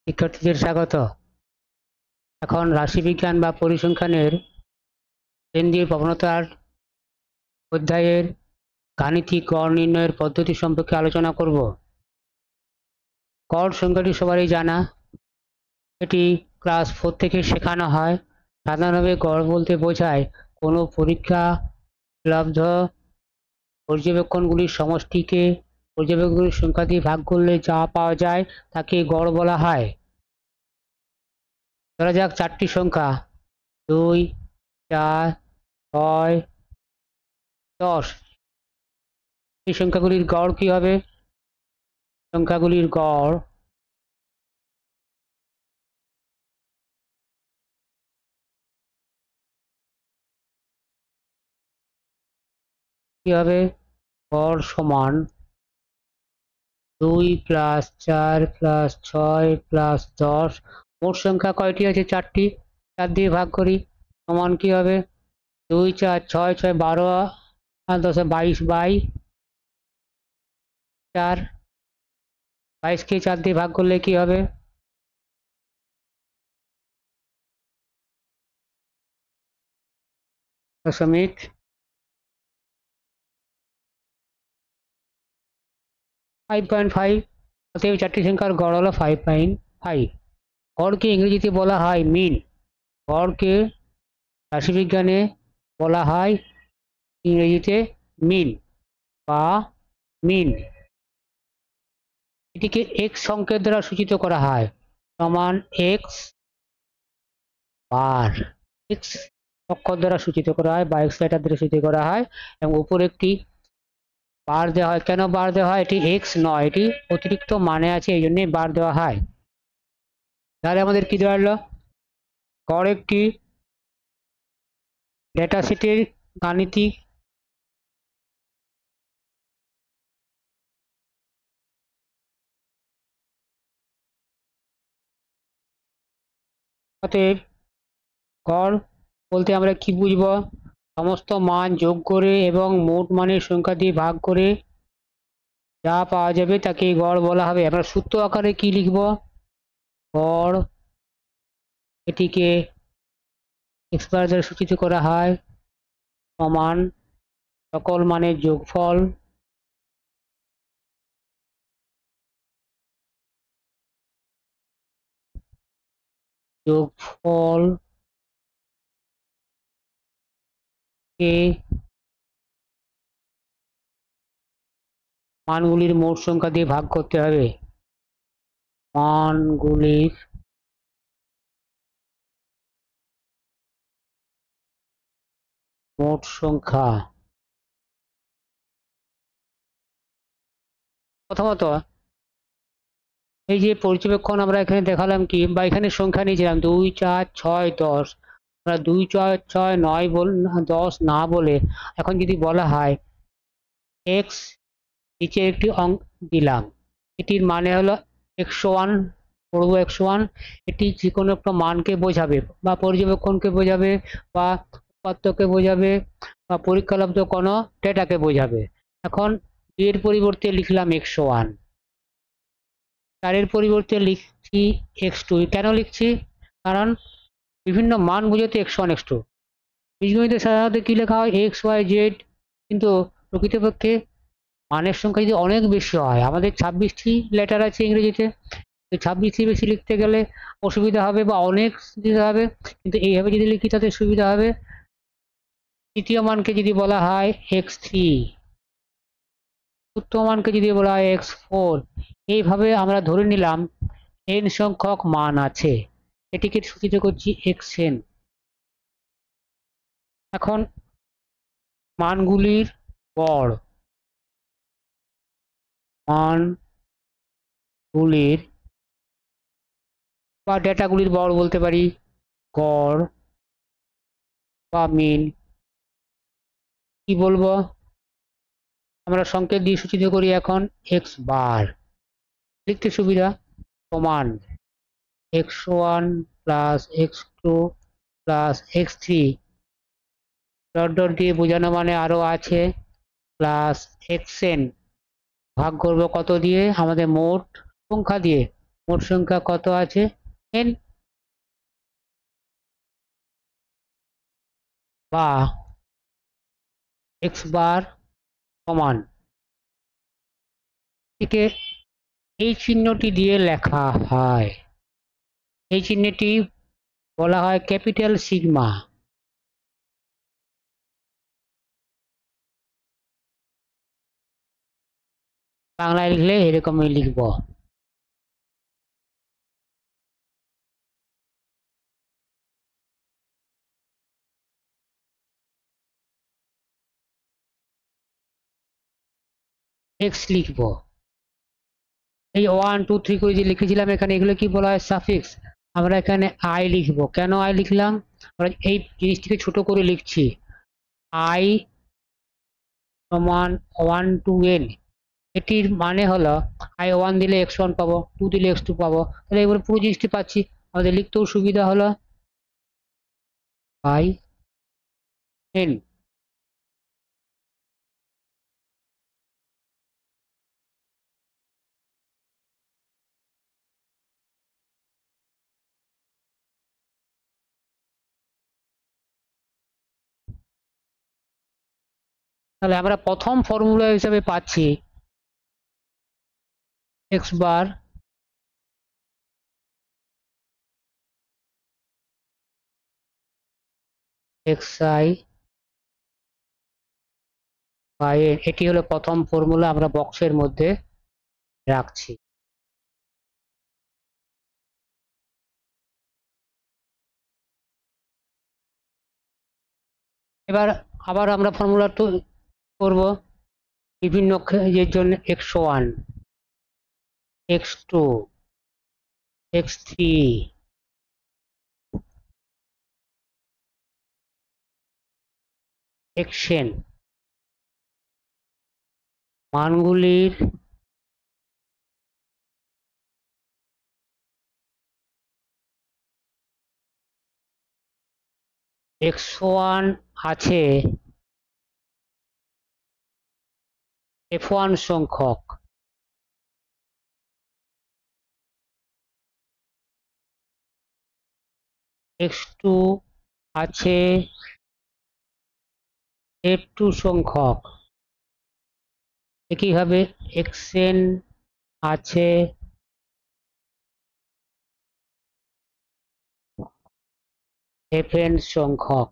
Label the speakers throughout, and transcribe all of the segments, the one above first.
Speaker 1: শিক্ষার্থীদের স্বাগত। এখন রাশিবিজ্ঞান বা পরিসংখ্যানের কেন্দ্রীয় প্রবণতার অধ্যায়ের গাণিতিক গড় নির্ণয়ের পদ্ধতি সম্পর্কে আলোচনা করব। গড় সংখ্যাটি সবারই জানা, এটি ক্লাস 4 থেকে শেখানো হয়। সাধারণভাবে গড় বলতে বোঝায় কোনো পরীক্ষা লব্ধ পর্যবেক্ষণগুলির সমষ্টিকে পর্যবেক্ষণগুলির সংখ্যা দিয়ে ভাগ করলে যা পাওয়া যায় তাকে গড় বলা হয়। ধরা যাক 4টি সংখ্যা 2, 4, 6, 10। এই সংখ্যাগুলির গড় কি হবে? সংখ্যাগুলির গড় কি হবে? গড় সমান 2 + 4 + 6 + 10। মোট সংখ্যা কয়টি আছে? 4টি। 4 দিয়ে ভাগ করি, সমান কি হবে? 2, 4, 6, 6, 12 আর 10 22 বাই 4। 22কে 4 দিয়ে ভাগ করলে কি হবে? 5.5। অতএব 4টি সংখ্যার গড় হলো 5.5। গড়কে ইংরেজিতে বলা হয় মিন। গড়কে রাশিবিজ্ঞানে বলা হয় ইংরেজিতে মিন বা মিন। এটিকে x সংকেত দ্বারা সূচিত করা হয়, সমান x বার। x অক্ষর দ্বারা সূচিত করা হয় বা x লেটার দ্বারা সূচিত করা হয় এবং উপরে একটি বার দেওয়া হয়। কেন বার দেওয়া হয়? এটি x নয়, এটি অতিরিক্ত মানে আছে, এই জন্যই বার দেওয়া হয়। তাহলে আমাদের কি দাঁড়ালো? গড় একটি ডেটা সেটের গাণিতিক অতএব গড় বলতে আমরা কি বুঝবো? সমস্ত মান যোগ করে এবং মোট মানের সংখ্যা দিয়ে ভাগ করে যা পাওয়া যাবে তাকে গড় বলা হবে। আমরা সূত্র আকারে কি লিখব? গড়, এটিকে x বার দ্বারা সূচিত করা হয়, সমান সকল মানের যোগফল যোগফল কে মানগুলির মোট সংখ্যা দিয়ে ভাগ করতে হবে। মানগুলির মোট সংখ্যা। প্রথমত এই যে পর্যবেক্ষণ আমরা এখানে দেখালাম কি, বা এখানে সংখ্যা নিয়েছিলাম 2, 4, 6, 10। আমরা 2, 4, 6, 9 10 না বলে এখন যদি বলা হয় x, নিচে একটি অঙ্ক দিলাম, এটির মানে হলো 101, পড়বো 101। এটি যে কোনো একটা মানকে বোঝাবে বা পর্যবেক্ষণকে বোঝাবে বা উপাত্তকে বোঝাবে বা পরীক্ষালব্ধ কোনো ডেটাকে বোঝাবে। এখন এর পরিবর্তে লিখলাম 101, তারের পরিবর্তে লিখছি x2। কেন লিখছি? কারণ বিভিন্ন মান বোঝাতে x1 x2। বীজগণিতে সাধারণত কি লেখা হয়? x y z, কিন্তু প্রকৃতপক্ষে মানের সংখ্যা যদি অনেক বেশি হয়, আমাদের 26টি লেটার আছে ইংরেজিতে, 26টি বেশি লিখতে গেলে অসুবিধা হবে বা অনেক দিতে হবে, কিন্তু এইভাবে যদি লিখি তাতে সুবিধা হবে। তৃতীয় মানকে যদি বলা হয় x3, চতুর্থ মানকে যদি বলা হয় x4, এইভাবে আমরা ধরে নিলাম n সংখ্যক মান আছে, এটিকে সূচিত করছি xn। এখন মানগুলির গড়, মানগুলির বা ডেটাগুলির গড় বলতে পারি, গড় বা মিন কি বলবো? আমরা সংকেত দিয়ে সূচিত করি এখন x বার, লিখতে সুবিধা, সমান x1 plus x2 plus x3 dot dot দিয়ে বোঝানো মানে আরো আছে প্লাস xn, ভাগ করব কত দিয়ে? আমাদের মোট সংখ্যা দিয়ে। মোট সংখ্যা কত আছে n, বা x বার সমান, একে এই চিহ্নটি দিয়ে লেখা হয়, এই চিহ্নটি বলা হয় ক্যাপিটাল সিগমা। বাংলায় লিখলে এরকমই লিখব। এক্স লিখব, এই 1 2 3 করে যে লিখেছিলাম এখানে, এগুলো কি বলা হয় সাফিক্স। আমরা এখানে আই লিখব, কেন আই লিখলাম, আমরা এই জিনিসটিকে ছোট করে লিখছি, আই সমান 1 to n। এটির মানে হলো i1 দিলে x1 পাবো, 2 দিলে x2 পাবো, তাহলে এবার পুরো জিনিসটি পাচ্ছি, আমাদের লিখতেও সুবিধা হলো বাই n। তাহলে আমরা প্রথম ফর্মুলা হিসেবে পাচ্ছি x bar xi by n, এটি হলো প্রথম ফর্মুলা, আমরা বক্সের মধ্যে রাখছি। এবার আবার আমরা ফর্মুলা করব বিভিন্ন এর জন্য, x1 x2 x3 xn মানগুলির x1 আছে f1 সংখ্যক, x2 আছে f2 সংখ্যক, একইভাবে xn আছে fn সংখ্যক।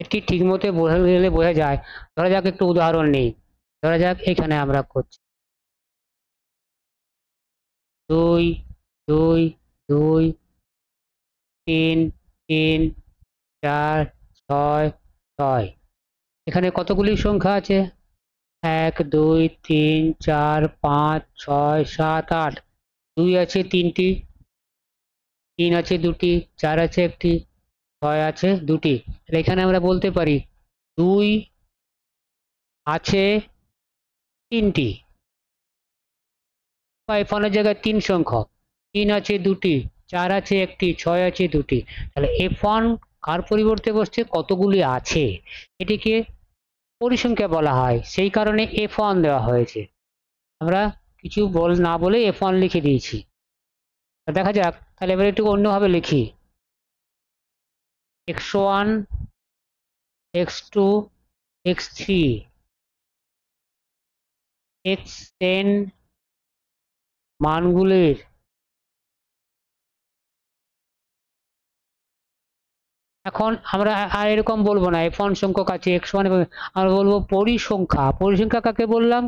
Speaker 1: এটি ঠিকমতো বোঝা গেলে বোঝা যায়। ধরা যাক একটু উদাহরণ নেই, ধরা যাক এখানে আমরা করছি 2 2 2 3 3 4 6 6, এখানে কতগুলি সংখ্যা আছে, 1 2 3 4 5 6 7 8, 2 আছে 3টি, 3 আছে 2টি, 4 আছে 1টি, 6 আছে 2টি। তাহলে এখানে আমরা বলতে পারি 2 আছে 3টি, বা f1 এর জায়গায় 3 সংখ্যক, 3 আছে 2টি, 4 আছে 1টি, 6 আছে 2টি। তাহলে f1 কার পরিবর্তে বসছে, কতগুলি আছে, এটিকে পরিসংখ্যা বলা হয়, সেই কারণে f1 দেওয়া হয়েছে। আমরা কিছু না বলে f1 লিখে দিয়েছি। দেখা যাক, তাহলে এবার একটু অন্যভাবে লিখি, x1 x2 x3 xn মানগুলির এখন আমরা আর এরকম বলবো না f1 সংখ্যক আছে x1, এবং আমরা বলবো পরিসংখ্যা। পরিসংখ্যা কাকে বললাম,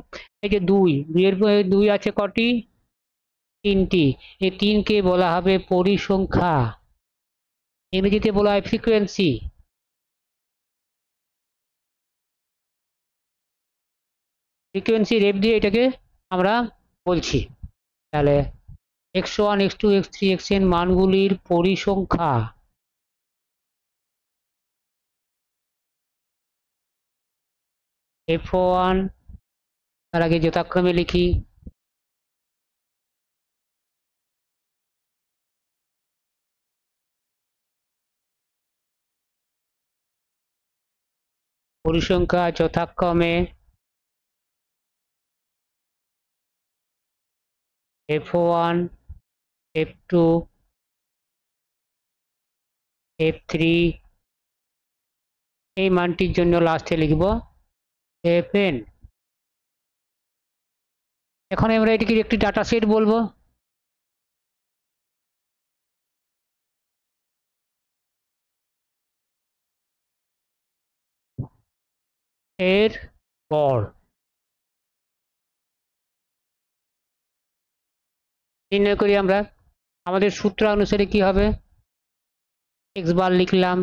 Speaker 1: এই যে 2 এর 2 আছে কটি, 3টি, এই 3 কে বলা হবে পরিসংখ্যা, ইংরেজিতে বলা হয় ফ্রিকোয়েন্সি। ফ্রিকোয়েন্সি রেট দিয়ে এটাকে আমরা বলছি। তাহলে x1 x2 x3 xn মানগুলির পরিসংখ্যা f1, তার আগে যথাক্রমে লিখি পরিসংখ্যা যথাক্রমে f1 f2 f3 এই মানটির জন্য লাস্টে লিখব fn। এখন আমরা এটিকে একটি ডাটা সেট বলবো। এর পর নির্ণয় করি আমরা। আমাদের সূত্র অনুসারে কি হবে, x বার লিখলাম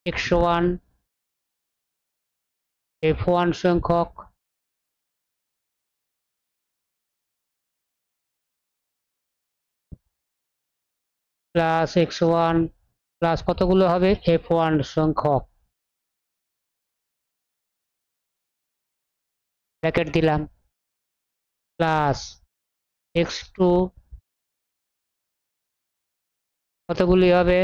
Speaker 1: x1 f1 সংখ্যক প্লাস x1 প্লাস কতগুলো হবে f1 সংখ্যক, ব্র্যাকেট দিলাম, প্লাস x2 কতগুলি হবে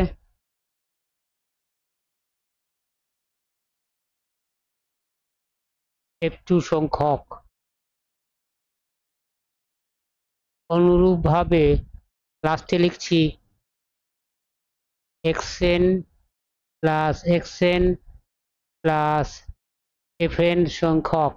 Speaker 1: f2 সংখ্যক। অনুরূপভাবে লাস্টে লিখছি xn plus xn plus fn সংখ্যক।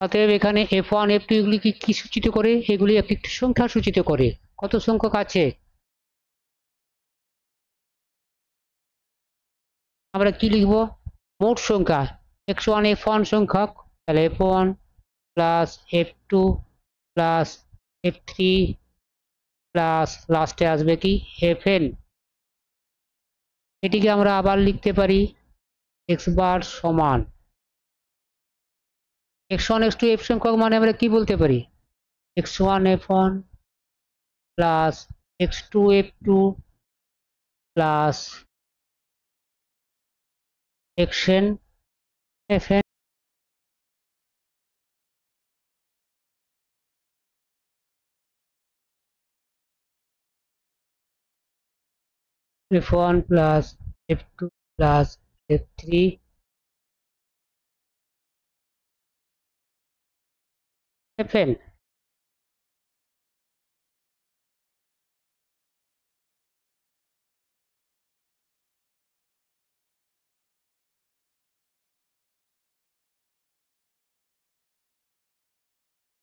Speaker 1: অতএব এখানে f1 f2 এগুলি কি সূচিত করে, এগুলি একটি সংখ্যা সূচিত করে। কত সংখ্যক আছে, আমরা কি লিখব, মোট সংখ্যা x1 f1 সংখ্যক, তাহলে f1 plus f2 plus f3 plus লাস্টে আসবে কি fn। এটিকে আমরা আবার লিখতে পারি x বার সমান x1 x2 f সংখ্যক, মানে আমরা কি বলতে পারি x1 f1 plus x2 f2 plus xn fn। f1 plus f2 plus f3 fn।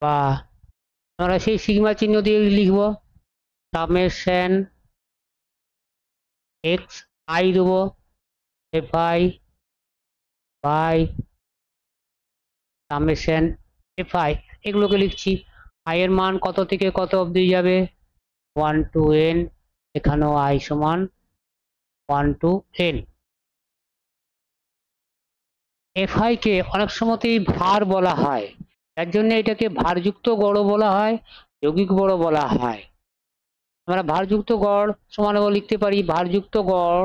Speaker 1: বা আমরা সেই সিগমা চিহ্ন দিয়ে লিখব সামেশন এক্স আই দেবো fi বাই সামেশন fi, এগুলোকে লিখছি। i এর মান কত থেকে কত অবধি যাবে 1 to n, এখানেও i সমান 1 to n। fi কে অনেক সময়তেই ভার বলা হয়, তার জন্য এটাকে ভারযুক্ত গড় বলা হয়, যৌগিক বড় বলা হয়। আমরা ভারযুক্ত গড় সমান লিখতে পারি ভারযুক্ত গড়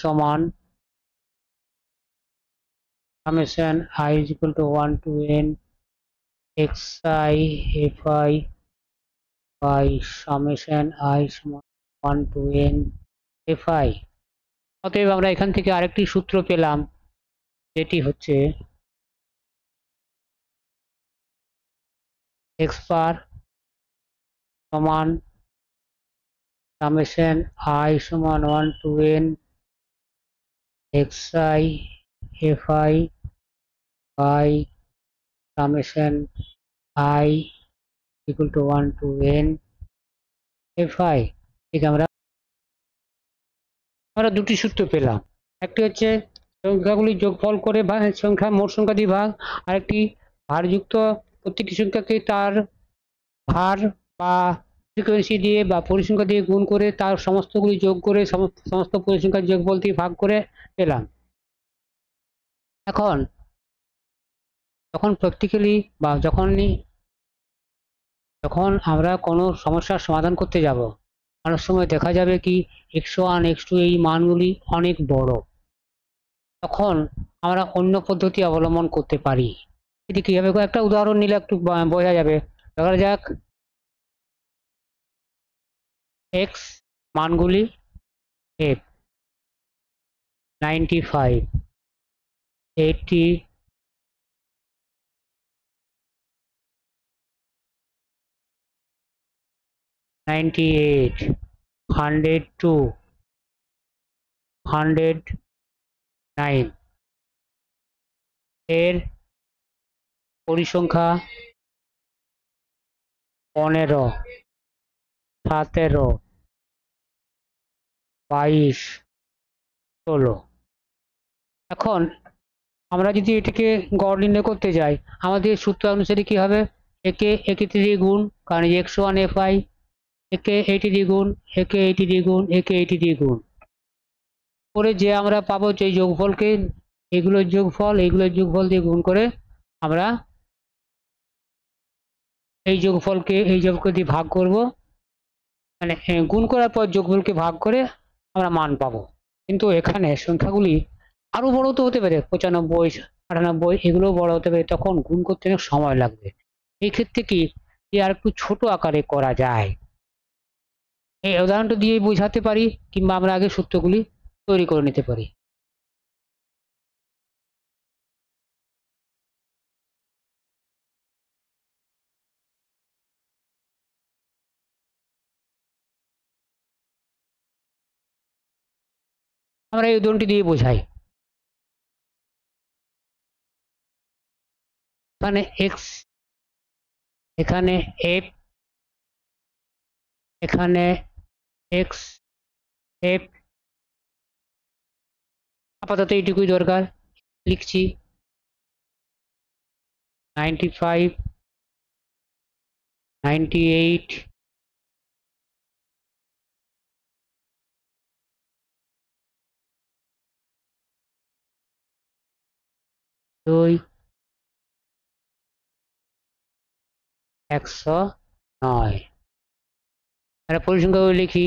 Speaker 1: সমান summation I is equal to 1 to n xi fi by summation I সমান 1 to n fi। অতএব আমরা এখান থেকে আরেকটি সূত্র পেলাম, যেটি হচ্ছে x বার সমান summation I সমান 1 to n xi fi by summation I equal to 1 to n fi। ঠিক আমরা দুটি সূত্র পেলাম, একটি হচ্ছে সংখ্যাগুলি যোগফল করে সংখ্যা মোট সংখ্যা দিয়ে ভাগ, আরেকটি ভারযুক্ত প্রত্যেকটি সংখ্যাকে তার ভার বা ফ্রিকোয়েন্সি দিয়ে বা পরিসংখ্যা দিয়ে গুণ করে তার সমস্তগুলি যোগ করে সমস্ত পরিসংখ্যার যোগফল দিয়ে ভাগ করে পেলাম। এখন যখন প্র্যাকটিক্যালি বা যখন আমরা কোনো সমস্যার সমাধান করতে যাব, অনেক সময় দেখা যাবে কি x1 x2 এই মানগুলি অনেক বড়, তখন আমরা অন্য পদ্ধতি অবলম্বন করতে পারি। এটি কিভাবে একটা উদাহরণ নিলে একটু বোঝা যাবে। ধরা যাক এক্স মানগুলি এফ 95, 80, 98, 102, 109 এর পরিসংখ্যা 15, 17, 22, 16। এখন আমরা যদি এটিকে গড় নির্ণয় করতে যাই, আমাদের সূত্র অনুসারে কি হবে? একে এটি দিয়ে গুণ, কারণ এক্স ওয়ান এফ আই, একে এইটি দিয়ে গুণ, একে এইটি দিয়ে গুণ, একে এইটি দিয়ে গুণ করে যে আমরা পাবো যে যোগফলকে, এগুলোর যোগফল দিয়ে গুণ করে আমরা এই যোগফলকে দিয়ে ভাগ করব, মানে গুণ করার পর যোগফলকে ভাগ করে আমরা মান পাবো। কিন্তু এখানে সংখ্যাগুলি আরো বড় তো হতে পারে, 95, 98, এগুলো বড় হতে পারে, তখন গুণ করতে অনেক সময় লাগবে। এই ক্ষেত্রে কি আর একটু ছোট আকারে করা যায়? এই উদাহরণটা দিয়ে বোঝাতে পারি, কিংবা আমরা আগে সূত্রগুলি তৈরি করে নিতে পারি। আমরা এই উদাহরণটি দিয়ে বোঝাই। এখানে এক্স, এখানে এফ, এখানে এক্স এফ, আপাতত এইটুকুই দরকার। লিখছি 95, 98, 2, 109। একটা পরিসংখ্যাগুলো লিখি।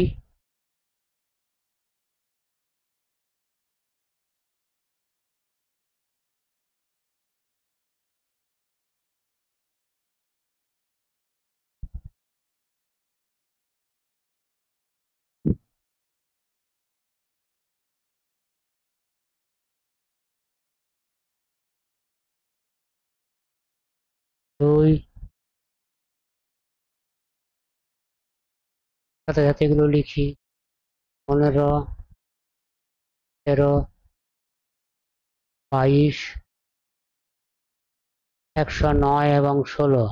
Speaker 1: দুই, সাথে সাথে এগুলো লিখি 15, 13, 22, 109 এবং 16।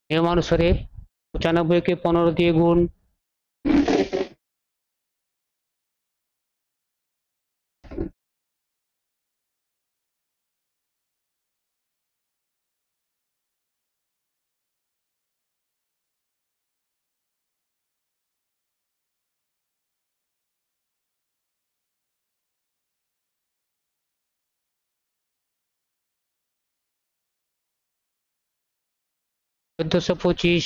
Speaker 1: নিয়ম অনুসারে 95কে 15 দিয়ে গুণ, চোদ্দশো পঁচিশ,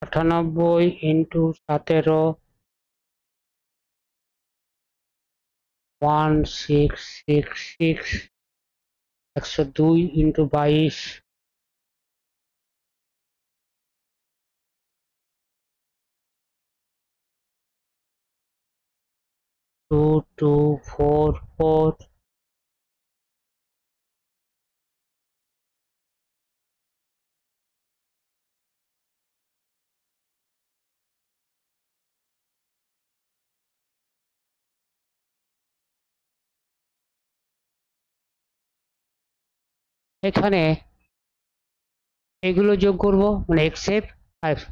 Speaker 1: 98 ইন্টু 17, 1666, 102 ইন্টু 22, 2244। এখানে এগুলো যোগ করব, মানে এক্স এফ,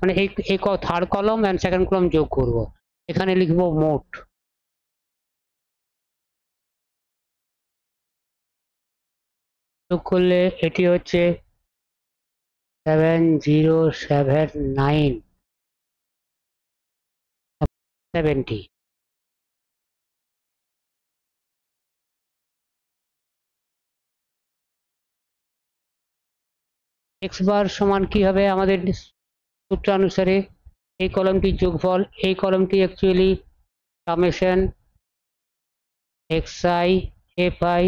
Speaker 1: মানে এই থার্ড কলম অ্যান্ড সেকেন্ড কলম যোগ করব। এখানে লিখব মোট। যোগ করলে এটি হচ্ছে 7079, 70। এক্স বার সমান কি হবে আমাদের সূত্রানুসারে এই কলমটির যোগফল, এই কলমটি actually summation x i f i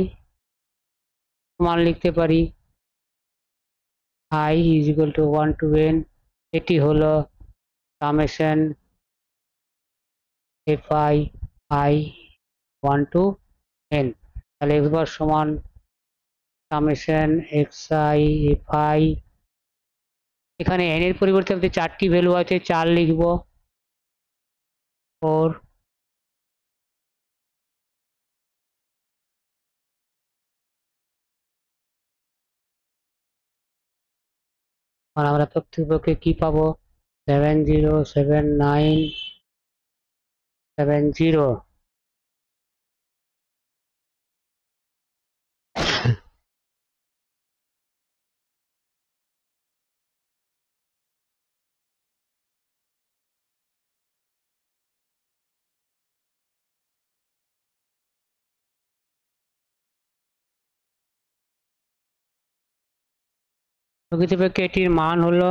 Speaker 1: সমান লিখতে পারি i is equal to 1 to n, এটি হলো summation f i i 1 to n। তাহলে এক্স বার সমান summation x i f i, এখানে n এর পরিবর্তে আমাদের 4টি ভ্যালু আছে, 4 লিখব, 4 আর আমরা প্রকৃতপক্ষে কি পাবো 707970। প্রকৃতপক্ষে এটির মান হলো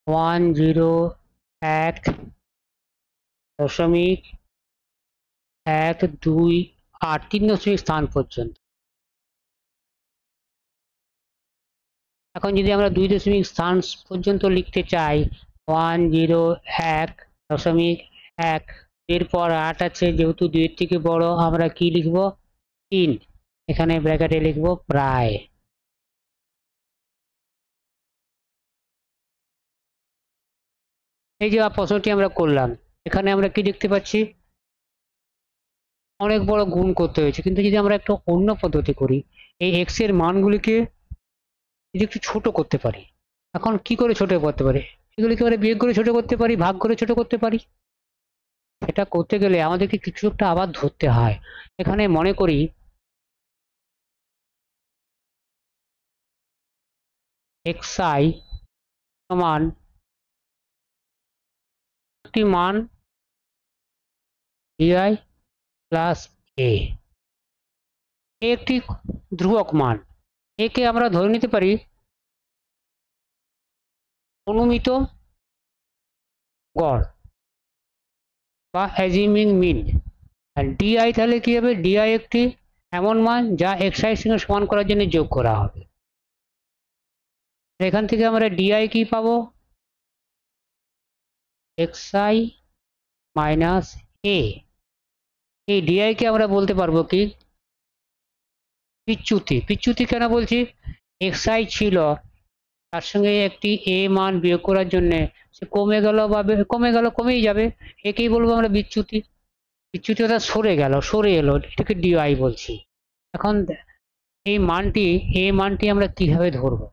Speaker 1: 101.128, 3 দশমিক স্থান পর্যন্ত। এখন যদি আমরা 2 দশমিক স্থান পর্যন্ত লিখতে চাই 101.1, এরপর 8 আছে, যেহেতু 2 এর থেকে বড় আমরা কি লিখব 3, এখানে ব্র্যাকেটে লিখব প্রায়। এই যে প্রশ্নটি আমরা করলাম, এখানে আমরা কি দেখতে পাচ্ছি অনেক বড় গুণ করতে হয়েছে, কিন্তু যদি আমরা একটু অন্য পদ্ধতি করি, এই এক্স এর মানগুলিকে যদি একটু ছোট করতে পারি। এখন কি করে ছোট করতে পারি, এগুলিকে আমরা বিয়োগ করে ছোট করতে পারি, ভাগ করে ছোট করতে পারি। এটা করতে গেলে আমাদেরকে কিছু একটা আবার ধরতে হয়। এখানে মনে করি এক্স আই সমান একটি মান ডিআই প্লাস এ, একটি ধ্রুবক মান, একে আমরা ধরে নিতে পারি অনুমিত গড় বা অ্যাজিউমিং মিন। আর ডিআই তাহলে কি হবে, ডিআই একটি এমন মান যা এক্স আই সঙ্গে সমান করার জন্য যোগ করা হবে। এখান থেকে আমরা ডিআই কি পাবো, এক্স আই মাইনাস এ। এই ডিআই কে আমরা বলতে পারবো কি পিচ্যুতি। পিচ্যুতি কেন বলছি, এক্স আই ছিল, তার সঙ্গে একটি এ মান বিয়োগ করার জন্য সে কমে গেল বা কমেই যাবে, একেই বলবো আমরা বিচ্যুতি। বিচ্যুতি অর্থাৎ সরে গেল, সরে এলো, এটাকে ডিআই বলছি। এখন এই মানটি, এ মানটি আমরা কিভাবে ধরবো,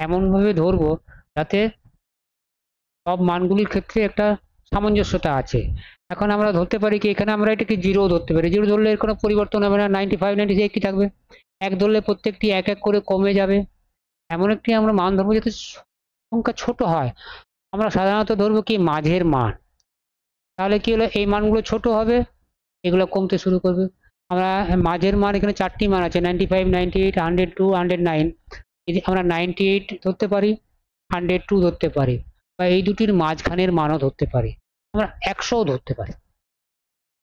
Speaker 1: এমন ভাবে ধরবো যাতে সব মানগুলির ক্ষেত্রে একটা সামঞ্জস্যতা আছে। এখন আমরা ধরতে পারি কি, এখানে আমরা এটাকে জিরো ধরতে পারি, জিরো ধরলে এর কোনো পরিবর্তন হবে না, 95 96 কি থাকবে। এক ধরলে প্রত্যেকটি এক এক করে কমে যাবে। এমন একটি আমরা মান ধরবো যাতে সংখ্যা ছোট হয়। আমরা সাধারণত ধরবো কি মাঝের মান, তাহলে কি হলো এই মানগুলো ছোট হবে, এগুলো কমতে শুরু করবে। আমরা মাঝের মান এখানে 4টি মান আছে 95 98 102 109, যদি আমরা 98 ধরতে পারি, 102 ধরতে পারি, বা এই দুটির মাঝখানের মানও ধরতে পারি, আমরা 100ও ধরতে পারি।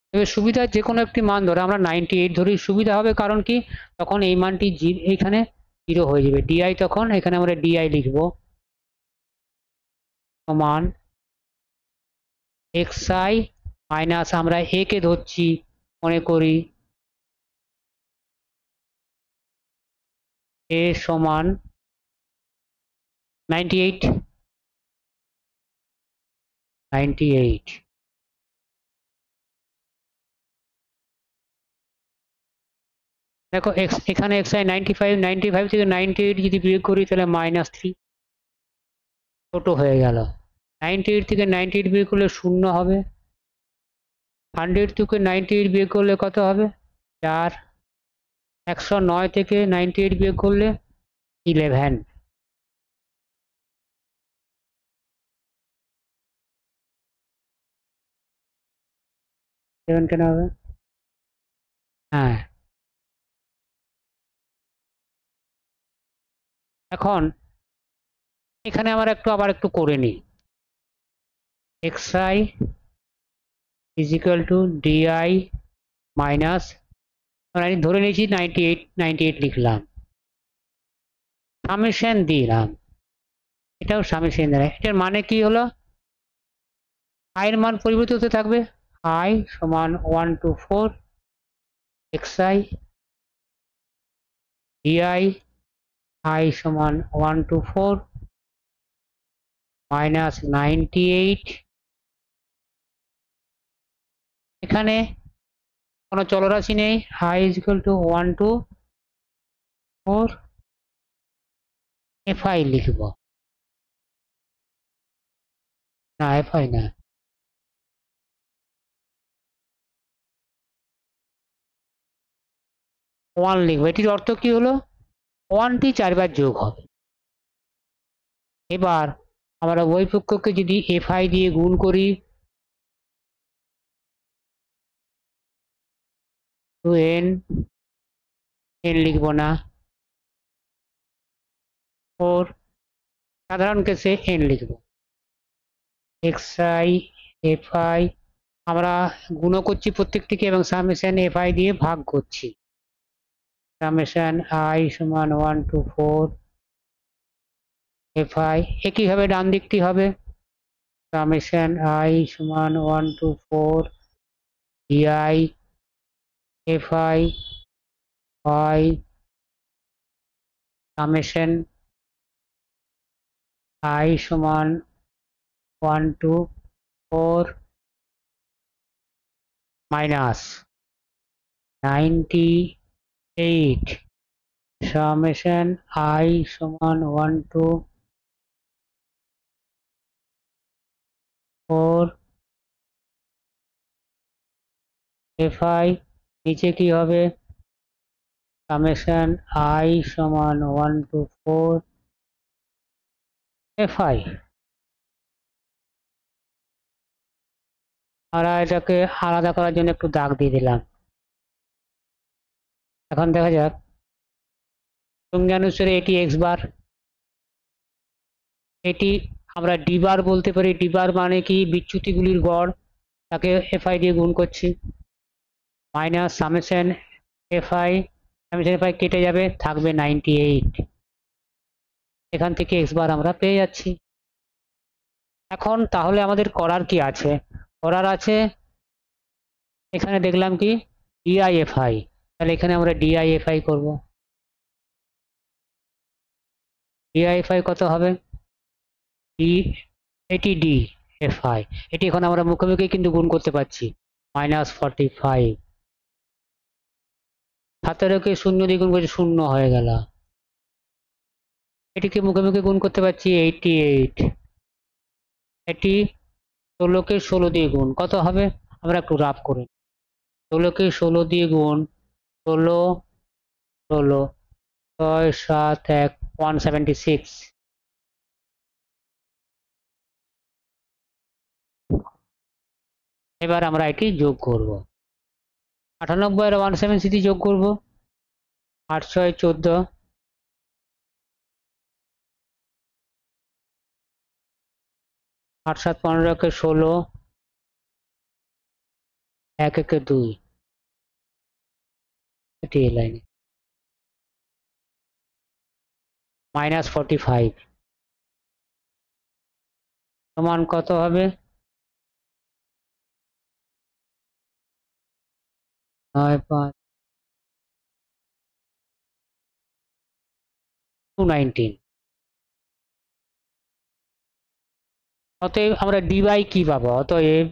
Speaker 1: তবে সুবিধা যে কোনো একটি মান ধরে আমরা 98 ধরি, সুবিধা হবে, কারণ কি তখন এই মানটি এইখানে 0 হয়ে যাবে, ডিআই তখন এখানে আমরা ডিআই লিখবো সমান এক্স আই মাইনাস, আমরা এ কে ধরছি, মনে করি এ সমান 98। দেখো এক্স, এখানে এক্স আই 95, 95 থেকে 98 যদি বিয়োগ করি তাহলে -3, ছোট হয়ে গেল। 98 থেকে 98 বিয়োগ করলে 0 হবে, 100 থেকে 98 বিয়োগ করলে কত হবে 4, 109 থেকে 98 বিয়োগ করলে 11। কেন হবে, হ্যাঁ। এখন এখানে আমরা আবার একটু করে নিই। xi is equal to di minus, আমি ধরে নিয়েছি 98 লিখলাম, সামেশন দিলাম, এটাও সামেশন দিলাম। এটার মানে কি হলো, i এর মান পরিবর্তিত হতে থাকবে, i সমান 1 to 4 xi di, i সমান 1 to 4 মাইনাস 98। এখানে কোনো চলরাশি নেই, i is equal to 1 to 4 fi লিখব, না fi না, 1 লিখবো। এটির অর্থ কি হলো, 1টি 4বার যোগ হবে। এবার আমরা উভয় পক্ষকে যদি fi দিয়ে গুণ করি, 2n, n লিখবো না, 4, সাধারণ কেসে n লিখবো, xi fi, আমরা গুণ করছি প্রত্যেকটিকে এবং সামেশন fi দিয়ে ভাগ করছি, সামেশন i সমান 1 to 4 fi। একইভাবে ডান দিকটি হবে, সামেশন i সমান 1 to 4 di fi by summation i সমান 1 to 4 মাইনাস 98 সামেশন i সমান 1 to 4 fi। নিচে কি হবে, সামেশন i সমান 1 to 4 fi। আমরা এটাকে আলাদা করার জন্য একটু দাগ দিয়ে দিলাম। এখন দেখা যাক, সংজ্ঞানুসারে এটি x বার, এটি আমরা ডি বার বলতে পারি। ডি বার মানে কি, বিচ্যুতিগুলির গড়, তাকে fi দিয়ে গুণ করছি, minus summation fi, summation fi কেটে যাবে, থাকবে 98। এখান থেকে x বার আমরা পেয়ে যাচ্ছি। এখন তাহলে আমাদের করার কি আছে, করার আছে এখানে দেখলাম কি ডিআইএফআই, তাহলে এখানে আমরা ডিআইএফআই করব। ডিআইএফআই কত হবে, ডি, এটি ডি এফআই, এটি এখন আমরা মুখোমুখি কিন্তু গুণ করতে পারছি, -45। 17কে 0 দিয়ে গুণ করছি, 0 হয়ে গেল। এটিকে মুখোমুখি গুণ করতে পারছি 88। এটি 16কে 16 দিয়ে গুণ কত হবে, আমরা একটু রাফ করি, 16কে 16 দিয়ে গুণ, 16 16 6 7 1 176। এবার আমরা এটি যোগ করব, 98 আর 176 যোগ করব, 8 6 14, 8 7 15 কে 16, 1 1 2, এটি এই লাইনে, -45 সমান কত হবে, 9 5 219। অতএব আমরা ডি বাই কি পাবো, অতএব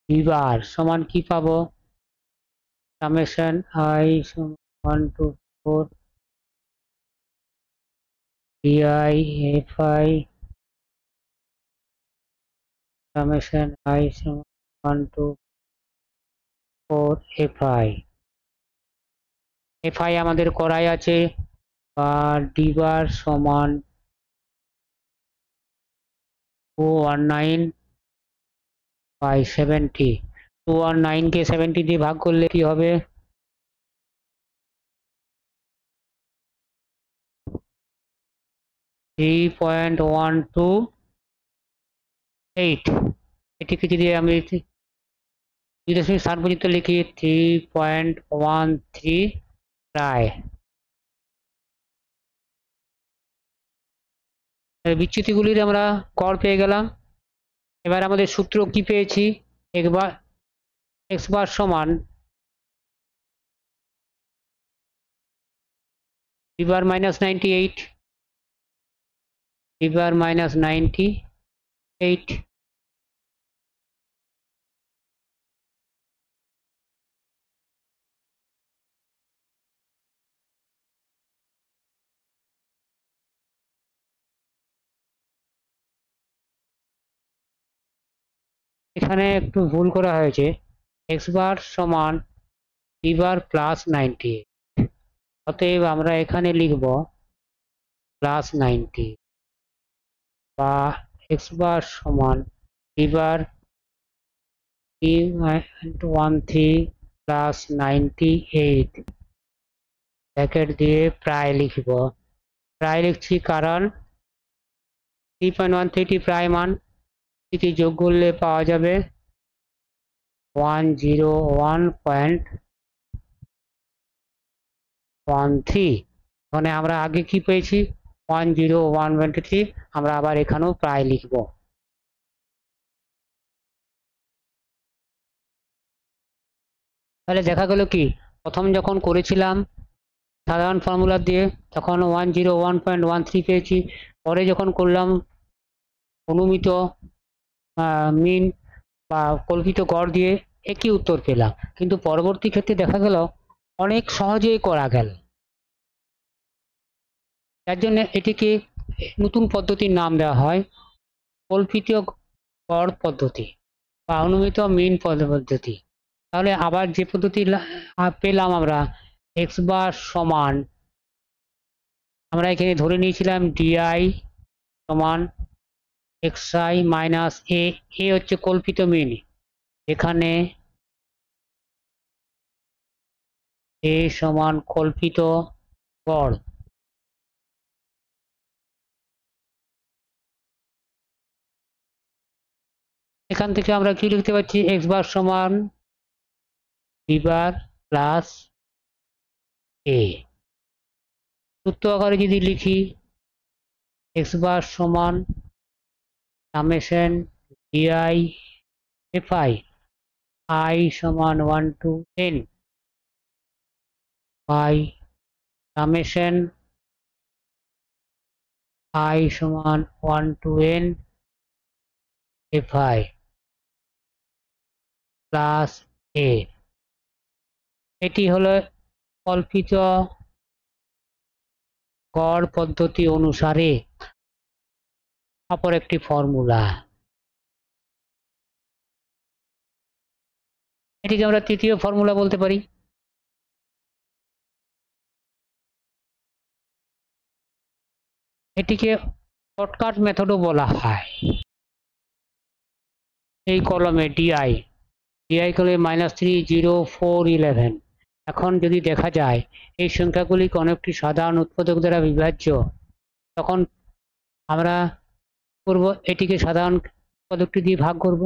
Speaker 1: ডি বার সমান কি পাবো, সামেশন i সমান 1 to 4 d i f i summation i সমান 1 to 4 এফআই। এফআই আমাদের করাই আছে, বা ডি বার সমান 219/70। 219কে 70 দিয়ে ভাগ করলে কি হবে, 3.128, এটিকে যদি আমি 2.7 পর্যন্ত লিখি 3.13 প্রায়। বিচ্যুতিগুলির আমরা গড় পেয়ে গেলাম। এবার আমাদের সূত্র কি পেয়েছি, একবার x বার সমান b bar minus 98, b bar minus 98, এখানে একটু ভুল করা হয়েছে, x বার সমান b বার প্লাস 98, অতএব আমরা এখানে লিখব প্লাস 90 বা x বার সমান b বার 3.13 প্লাস 98 ব্র্যাকেট দিয়ে প্রায় লিখব। প্রায় লিখছি কারণ 3.130 প্রায় মান এটি যোগ করলে পাওয়া যাবে 101.13। মানে আমরা আগে কি পেয়েছি 101.23, আমরা আবার এখানেও প্রায় লিখব। তাহলে দেখা গেল কি, প্রথম যখন করেছিলাম সাধারণ ফর্মুলা দিয়ে তখন 101.13 পেয়েছি, পরে যখন করলাম অনুমিত মিন বা কল্পিত গড় দিয়ে একই উত্তর পেলাম, কিন্তু পরবর্তী ক্ষেত্রে দেখা গেল অনেক সহজেই করা গেল। তার জন্য এটিকে নতুন পদ্ধতির নাম দেওয়া হয় কল্পিত গড় পদ্ধতি বা অনুমিত মিন পদ্ধতি। তাহলে আবার যে পদ্ধতি পেলাম আমরা, x বার সমান, আমরা এখানে ধরে নিয়েছিলাম ডিআই সমান xi মাইনাস এ, এ হচ্ছে কল্পিত মিন, এখানে এ সমান কল্পিত গড়। এখান থেকে আমরা কি লিখতে পারছি, x বার সমান b বার প্লাস এ। সূত্র আকারে যদি লিখি, x বার সমান সামেশন ডিআই এফআই, i সমান 1 to n by summation i সমান 1 to n fi plus a। এটি হলো কল্পিত গড় পদ্ধতি অনুসারে অপর একটি ফর্মুলা। এটিকে আমরা তৃতীয় ফর্মুলা বলতে পারি। এটিকে শর্টকাট মেথডও বলা হয়। এই কলমে ডিআই কলমে -30411। এখন যদি দেখা যায় এই সংখ্যাগুলি কোনো একটি সাধারণ উৎপাদক দ্বারা বিভাজ্য, তখন আমরা করব এটিকে সাধারণ উৎপাদকটি দিয়ে ভাগ করব,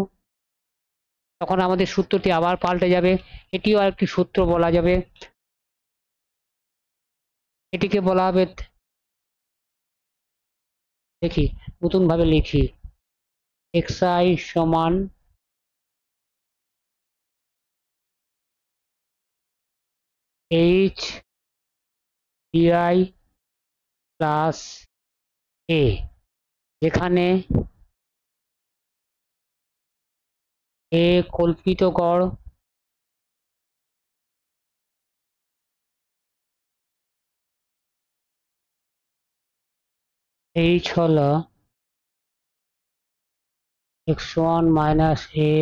Speaker 1: তখন আমাদের সূত্রটি আবার পাল্টে যাবে। এটিও আরেকটি সূত্র বলা যাবে, এটিকে বলা হবে, দেখি নতুন ভাবে লিখি, xi সমান h di প্লাস a, যেখানে a কল্পিত গড়, h হলো x1 মাইনাস a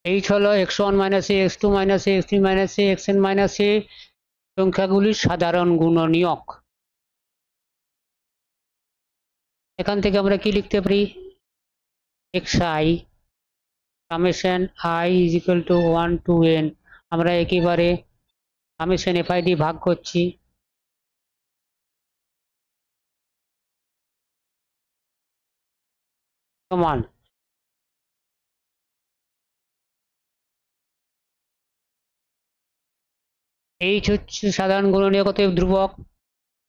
Speaker 1: h হলো x1 minus a, x2 minus a, x3 minus a, xn minus a সংখ্যাগুলির সাধারণ গুণনীয়ক। এখান থেকে আমরা কি লিখতে পারি, xi summation i is equal to 1 to n, আমরা একেবারে সামেশন fi দিয়ে ভাগ করছি, সমান h হচ্ছে সাধারণ গুণনীয়ক, অতএব ধ্রুবক,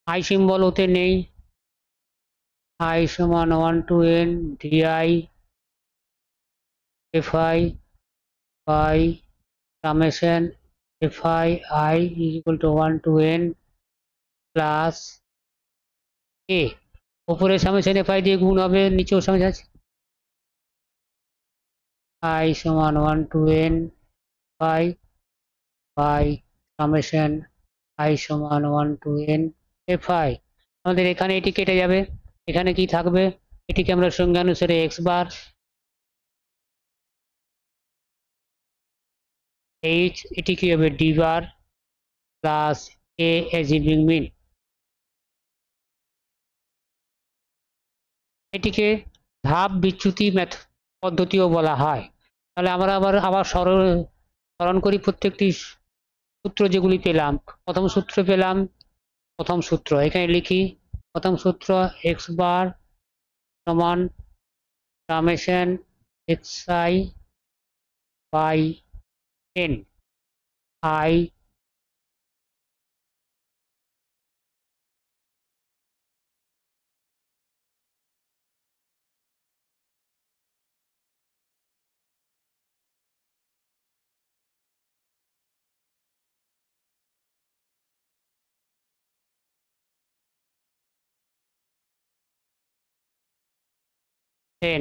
Speaker 1: i সিম্বল ওতে নেই, i সমান 1 to n di fi by summation fi i is equal to 1 to n plus a, উপরে সামেশন fi দিয়ে গুণ হবে, নিচেও সামেশন আছে, i সমান 1 to n fi by summation i সমান 1 to n fi। আমাদের এখানে এটি কেটে যাবে, এখানে কি থাকবে, এটিকে আমরা সংজ্ঞানুসারে x বার h, এটি কি হবে d bar plus a assuming mean, এটিকে ধাপ বিচ্যুতি পদ্ধতিও বলা হয়। তাহলে আমরা আবার স্মরণ করি প্রত্যেকটি সূত্র যেগুলি পেলাম। প্রথম সূত্র পেলাম, প্রথম সূত্র এখানে লিখি, প্রথম সূত্র x বার সমান summation xi by n i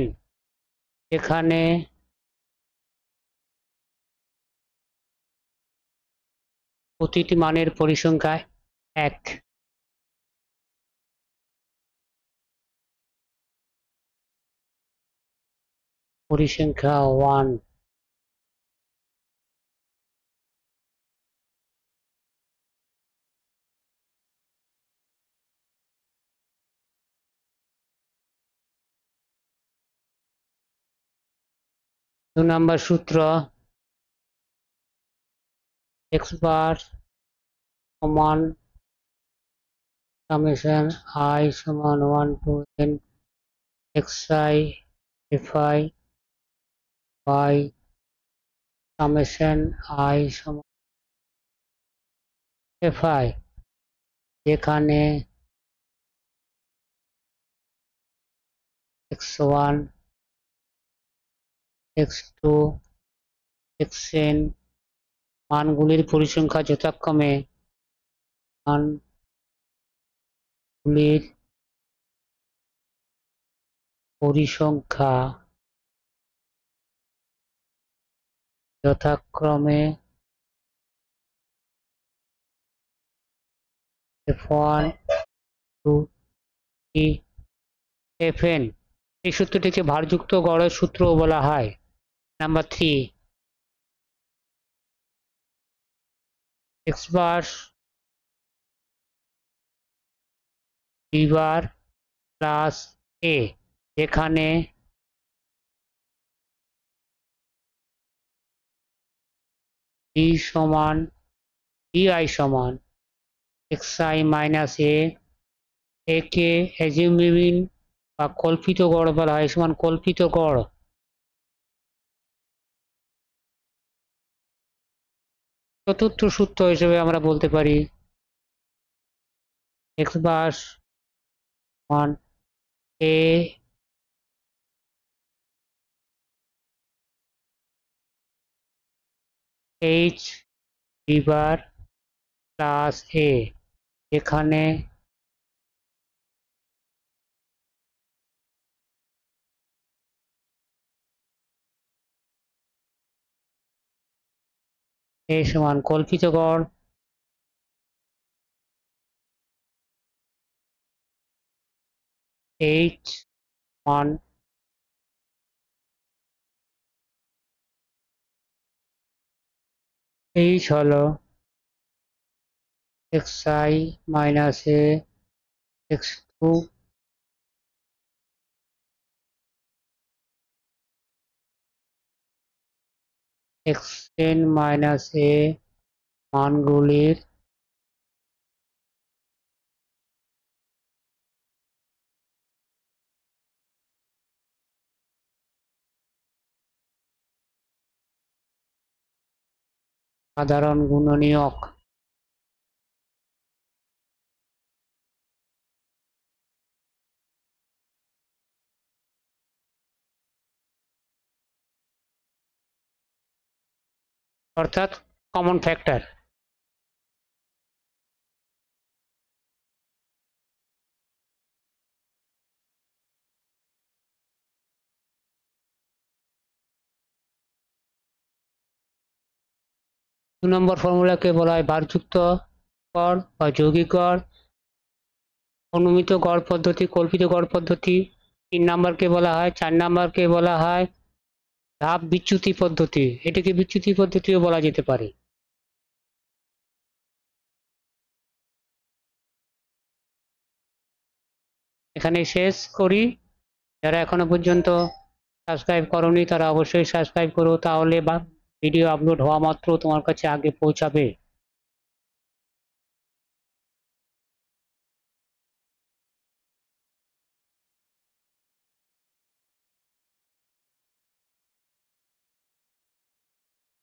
Speaker 1: n, এখানে প্রতিটি মানের পরিসংখ্যা 1, পরিসংখ্যা 1, 2 নম্বর সূত্র x বার সমান সামেশন i সমান 1 to n xi fi by summation i সমান fi, যেখানে x1 x2 xn মানগুলির পরিসংখ্যা যথাক্রমে মানগুলির পরিসংখ্যা যথাক্রমে f1 2 3 fn, এই সূত্রটিকে ভারযুক্ত গড়ের সূত্রও বলা হয়। Number 3, x bar d bar plus a, যেখানে d সমান di সমান xi মাইনাস a, একে অ্যাজিউমিং বা কল্পিত গড় বলা হয়, সমান কল্পিত গড়। চতুর্থ সূত্র হিসেবে আমরা বলতে পারি x বার সমান a h d bar plus a, যেখানে a সমান কল্পিত গড়, h সমান h হলো xi minus a x2 xn minus a মানগুলির সাধারণ গুণনীয়ক। অর্থাৎ কমন ফ্যাক্টর। দু নম্বর ফর্মুলাকে বলা হয় ভারযুক্ত গড় বা যৌগিক গড়, অনুমিত গড় পদ্ধতি, কল্পিত গড় পদ্ধতি। 3 নাম্বারকে বলা হয় 4 নাম্বারকে বলা হয় ধাপ বিচ্যুতি পদ্ধতি, এটাকে বিচ্যুতি পদ্ধতিও বলা যেতে পারে। এখানে শেষ করি। যারা এখনো পর্যন্ত সাবস্ক্রাইব করোনি তারা অবশ্যই সাবস্ক্রাইব করো, তাহলে ভিডিও আপলোড হওয়া মাত্র তোমার কাছে আগে পৌঁছাবে।